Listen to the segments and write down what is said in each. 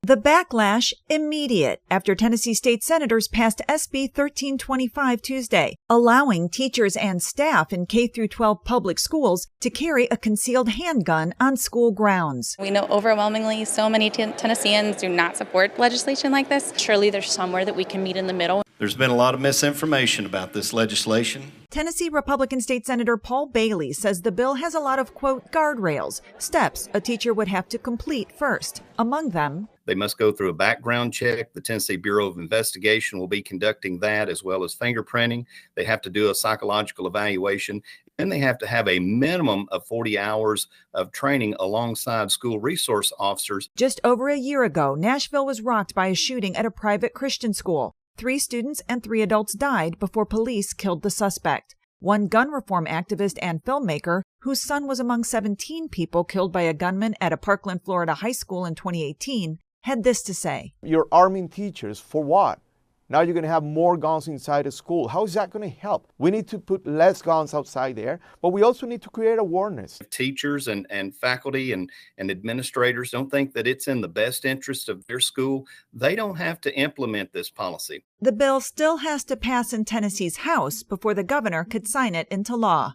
The backlash immediate after Tennessee state senators passed SB 1325 Tuesday, allowing teachers and staff in K-12 public schools to carry a concealed handgun on school grounds. We know overwhelmingly so many Tennesseans do not support legislation like this. Surely there's somewhere that we can meet in the middle. There's been a lot of misinformation about this legislation. Tennessee Republican State Senator Paul Bailey says the bill has a lot of, quote, guardrails, steps a teacher would have to complete first. Among them, they must go through a background check. The Tennessee Bureau of Investigation will be conducting that, as well as fingerprinting. They have to do a psychological evaluation, and they have to have a minimum of 40 hours of training alongside school resource officers. Just over a year ago, Nashville was rocked by a shooting at a private Christian school. 3 students and 3 adults died before police killed the suspect. One gun reform activist and filmmaker, whose son was among 17 people killed by a gunman at a Parkland, Florida high school in 2018, had this to say. You're arming teachers for what? Now you're going to have more guns inside a school. How is that going to help? We need to put less guns outside there, but we also need to create awareness. Teachers and faculty and administrators don't think that it's in the best interest of their school. They don't have to implement this policy. The bill still has to pass in Tennessee's House before the governor could sign it into law.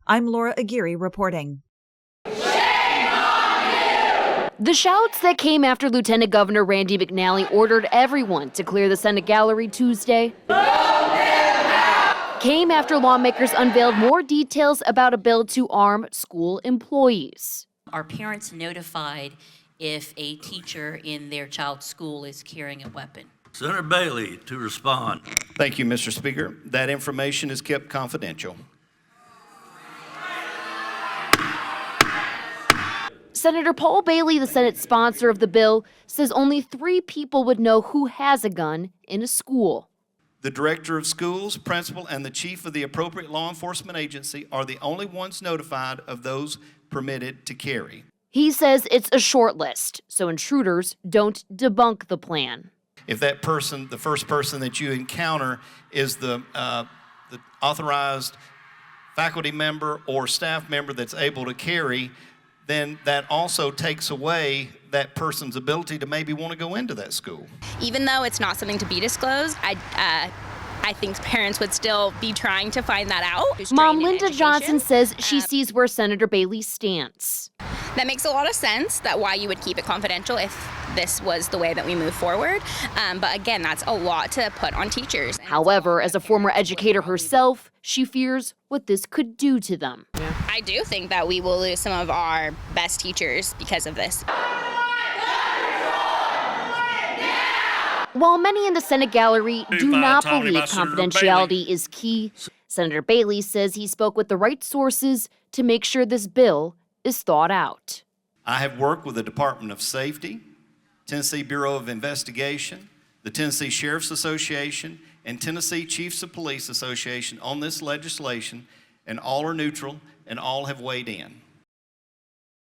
I'm Laura Aguirre reporting. The shouts that came after Lieutenant Governor Randy McNally ordered everyone to clear the Senate gallery Tuesday came after lawmakers unveiled more details about a bill to arm school employees. Are parents notified if a teacher in their child's school is carrying a weapon? Senator Bailey to respond. Thank you, Mr. Speaker. That information is kept confidential. Senator Paul Bailey, the Senate sponsor of the bill, says only 3 people would know who has a gun in a school. The director of schools, principal, and the chief of the appropriate law enforcement agency are the only ones notified of those permitted to carry. He says it's a short list, so intruders don't debunk the plan. If that person, the first person that you encounter, is the authorized faculty member or staff member that's able to carry, then that also takes away that person's ability to maybe want to go into that school. Even though it's not something to be disclosed, I think parents would still be trying to find that out. Mom Linda Johnson says she sees where Senator Bailey stands. That makes a lot of sense, that why you would keep it confidential if this was the way that we move forward. But again, that's a lot to put on teachers. However, as a former educator herself, she fears what this could do to them. I do think that we will lose some of our best teachers because of this. While many in the Senate gallery do not believe confidentiality is key, Senator Bailey says he spoke with the right sources to make sure this bill is thought out. I have worked with the Department of Safety, Tennessee Bureau of Investigation, the Tennessee Sheriff's Association, and Tennessee Chiefs of Police Association on this legislation, and all are neutral and all have weighed in.